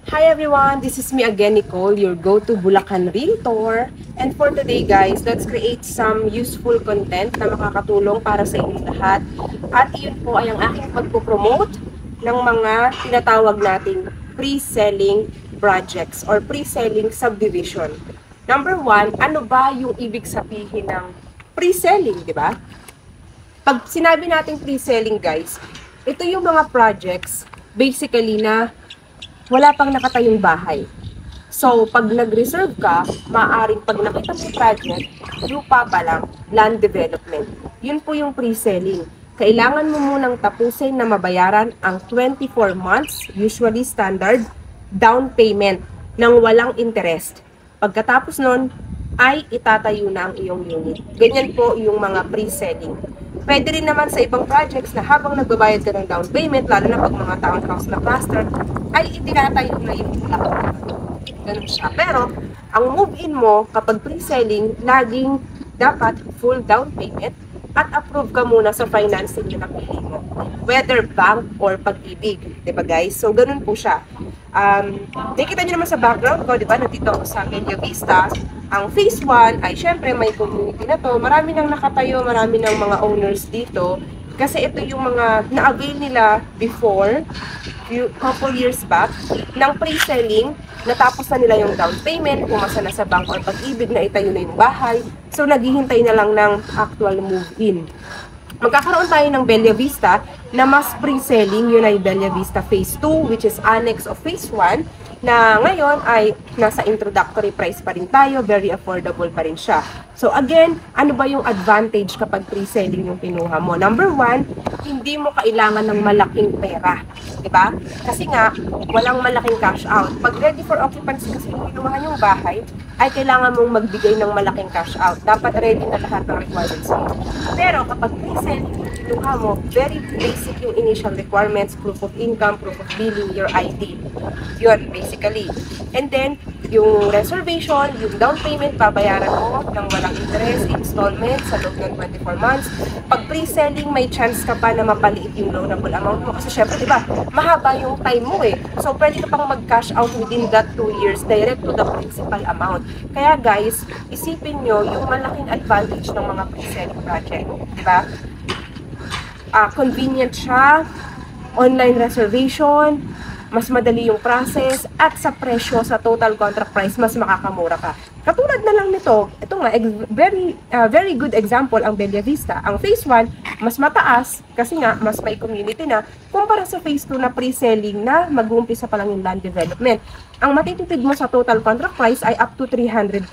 Hi everyone, this is me again, Nicole, your go-to Bulacan Realtor. And for today guys, let's create some useful content na makakatulong para sa inyong lahat. At iyon po ay ang aking pagpo-promote ng mga tinatawag nating pre-selling projects or pre-selling subdivision. Number one, ano ba yung ibig sabihin ng pre-selling, di ba? Pag sinabi nating pre-selling guys, ito yung mga projects basically na wala pang nakatayong bahay. So, pag nag-reserve ka, maaaring pag nakita mo yung project, lupa pa lang, land development. Yun po yung pre-selling. Kailangan mo munang tapusin na mabayaran ang 24 months, usually standard, down payment ng walang interest. Pagkatapos nun, ay itatayo na ang iyong unit. Ganyan po yung mga pre-selling. Pwede rin naman sa ibang projects na habang nagbabayad ka ng down payment, lalo na pag mga townhouse na cluster, ay itinatayo na yung lahat. Ganun siya. Pero, ang move-in mo kapag pre-selling, laging dapat full down payment at approve ka muna sa financing na napili mo. Whether bank or pag-ibig. Diba guys? So, ganun po siya. Nakikita nyo naman sa background ko, diba? Nandito ako sa Bella Vista. Ang phase 1 ay syempre may community na to. Marami nang nakatayo, marami nang mga owners dito. Kasi ito yung mga na-avail nila before, couple years back, ng pre-selling. Natapos na nila yung down payment, pumasa na sa bank or pag-ibig na itayo na yung bahay. So, naghihintay na lang ng actual move-in. Magkakaroon tayo ng Bella Vista na mas pre-selling, yun ay Bella Vista Phase 2, which is annex of Phase 1, na ngayon ay nasa introductory price pa rin tayo, very affordable pa rin siya. So again, ano ba yung advantage kapag pre-selling yung pinuha mo? Number one, hindi mo kailangan ng malaking pera. Diba? Kasi nga, walang malaking cash out. Pag ready for occupancy kasi yung pinuha yung bahay, ay kailangan mong magbigay ng malaking cash out. Dapat ready na lahat ng requirements mo. Pero kapag pre-selling yung pinuha mo, very basic yung initial requirements, proof of income, proof of billing, your ID. Yun, basically. And then, yung reservation, yung down payment, babayaran mo ng walang interest, installment sa loob ng 24 months. Pag pre-selling, may chance ka pa na mapaliit yung loanable amount mo. Kasi syempre, di ba, mahaba yung time mo eh. So, pwede ka pang mag-cash out within that 2 years direct to the principal amount. Kaya guys, isipin nyo yung malaking advantage ng mga pre-selling project. Di ba? Convenient siya, online reservation, mas madali yung process, at sa presyo, sa total contract price, mas makakamura ka. Katulad na lang nito, ito nga, very good example ang Bella Vista. Ang Phase 1, mas mataas, kasi nga, mas may community na, kumpara sa Phase 2 na pre-selling na mag-uumpisa pa lang yung land development. Ang matitipid mo sa total contract price ay up to 300,000.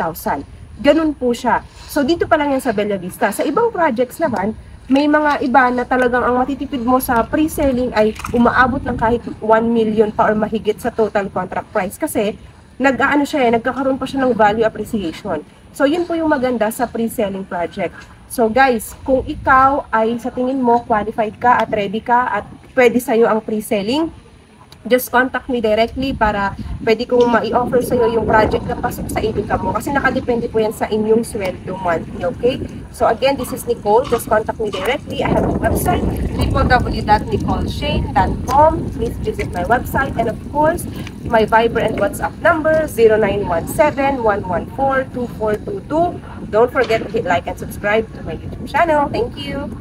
Ganun po siya. So, dito pa lang yan sa Bella Vista. Sa ibang projects naman, may mga iba na talagang ang matitipid mo sa pre-selling ay umaabot ng kahit 1 million pa or mahigit sa total contract price kasi nagkakaroon pa siya ng value appreciation. So yun po yung maganda sa pre-selling project. So guys, kung ikaw ay sa tingin mo qualified ka at ready ka at pwede sa'yo ang pre-selling, just contact me directly para pwede kong ma-offer sa iyo yung project na pasok sa income mo. Kasi nakadepende po yan sa inyong sweldo monthly, okay? So again, this is Nicole. Just contact me directly. I have a website, www.nicoleshane.com. Please visit my website. And of course, my Viber and WhatsApp number, 0917-114-2422. Don't forget to hit like and subscribe to my YouTube channel. Thank you!